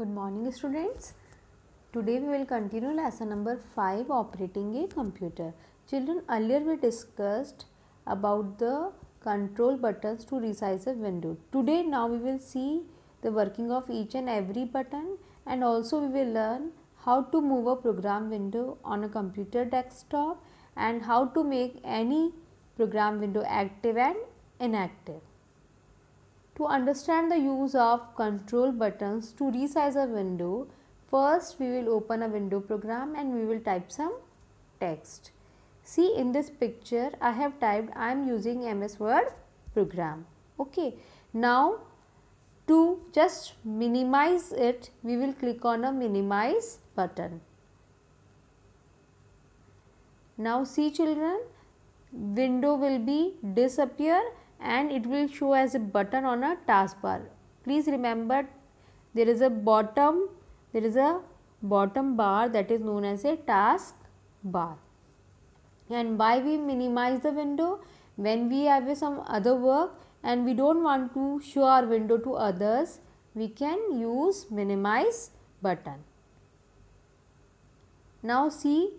Good morning students. Today we will continue lesson number 5, operating a computer. Children, earlier we discussed about the control buttons to resize a window. Today now we will see the working of each and every button, and also we will learn how to move a program window on a computer desktop and how to make any program window active and inactive. To understand the use of control buttons to resize a window, first we will open a window program and we will type some text. See, in this picture I have typed I am using MS Word program. Okay. Now to just minimize it, we will click on a minimize button. Now see children, window will be disappear and it will show as a button on a taskbar. Please remember, there is a bottom bar that is known as a task bar. And why we minimize the window? When we have some other work and we don't want to show our window to others, we can use minimize button. Now see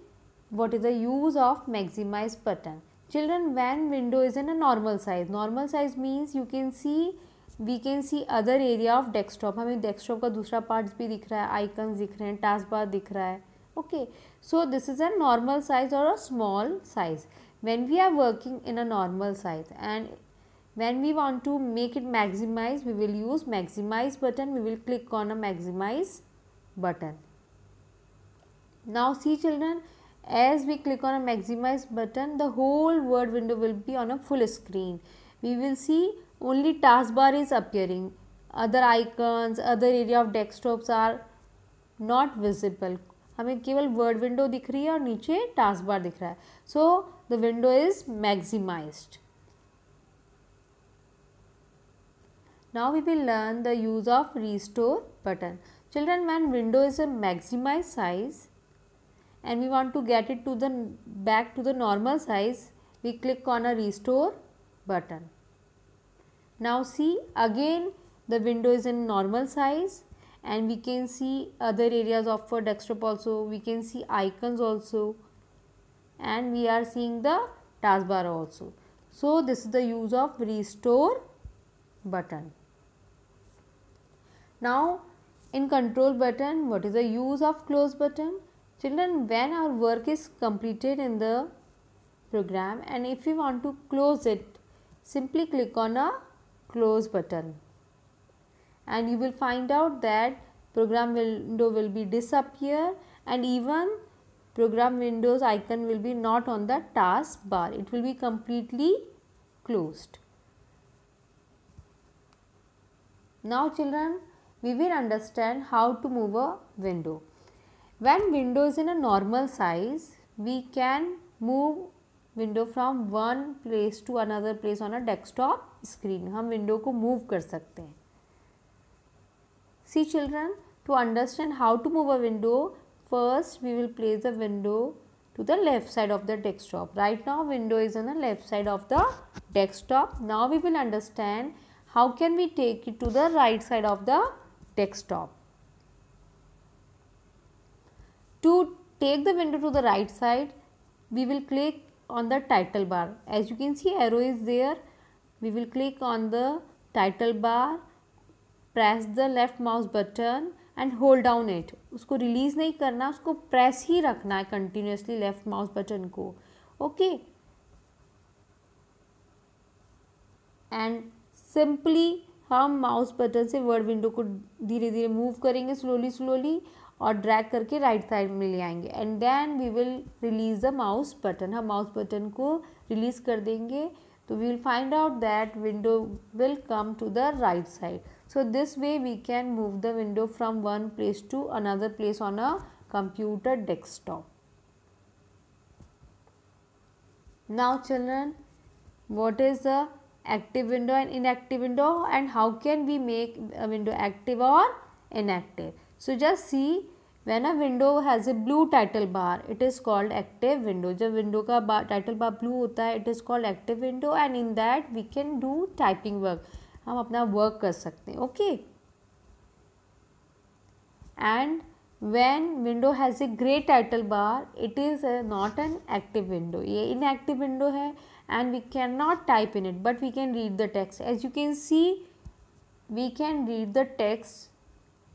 what is the use of maximize button. Children, when window is in a normal size means we can see other area of desktop. हमें desktop का दूसरा parts भी दिख रहा है, icons दिख रहे हैं, taskbar दिख रहा है. Okay, so this is a normal size or a small size. When we are working in a normal size and when we want to make it maximize, we will use maximize button. We will click on a maximize button. Now see children, as we click on a maximize button, the whole word window will be on a full screen. We will see only taskbar is appearing. Other icons, other area of desktops are not visible. हमें केवल word window दिख रही है और नीचे taskbar दिख रहा है. So the window is maximized. Now we will learn the use of restore button. Children, when window is a maximized size and we want to get it to the back to the normal size, we click on a restore button. Now see, again the window is in normal size and we can see other areas of our desktop also, we can see icons also, and we are seeing the taskbar also. So this is the use of restore button. Now in control button, what is the use of close button? Children, when our work is completed in the program and if we want to close it, simply click on a close button and you will find out that program window will be disappear and even program windows icon will be not on the task bar. It will be completely closed. Now children, we will understand how to move a window. When window is in a normal size, we can move window from one place to another place on a desktop screen. हम window को move कर सकते हैं. See children, to understand how to move a window, first we will place the window to the left side of the desktop. Right now window is on the left side of the desktop. Now we will understand how can we take it to the right side of the desktop. To take the window to the right side, we will click on the title bar. As you can see, arrow is there. We will click on the title bar, press the left mouse button and hold down it. उसको release नहीं करना, उसको press ही रखना है continuously left mouse button को. Okay. And simply हम mouse button से word window को धीरे धीरे मूव करेंगे स्लोली और ड्रैग करके राइट साइड में ले आएंगे and then we will release the mouse button. हम माउस बटन को रिलीज कर देंगे तो we will find out that window will come to the right side. So this way we can move the window from one place to another place on a computer desktop. Now children, what is the active window and inactive window and how can we make a window active or inactive. So just see, when a window has a blue title bar, it is called active window. जब window का title bar blue होता है, it is called active window and in that we can do typing work. हम अपना work कर सकते हैं. Okay. and when window has a gray title bar, it is not an active window. ये inactive window है and we cannot type in it, but we can read the text. As you can see, we can read the text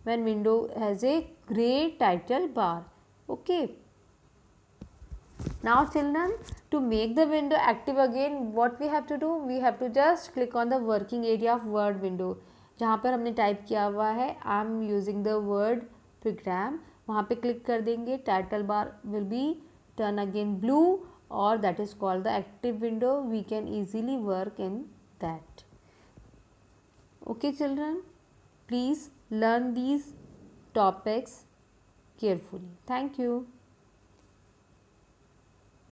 when window has a gray title bar. Okay. Now children, to make the window active again, what we have to do? We have to just click on the working area of word window. जहाँ पर हमने type किया हुआ है I am using the word program, वहाँ पे click कर देंगे. Title bar will be turn again blue और that is called the active window. We can easily work in that. Okay children, please learn these topics carefully. Thank you.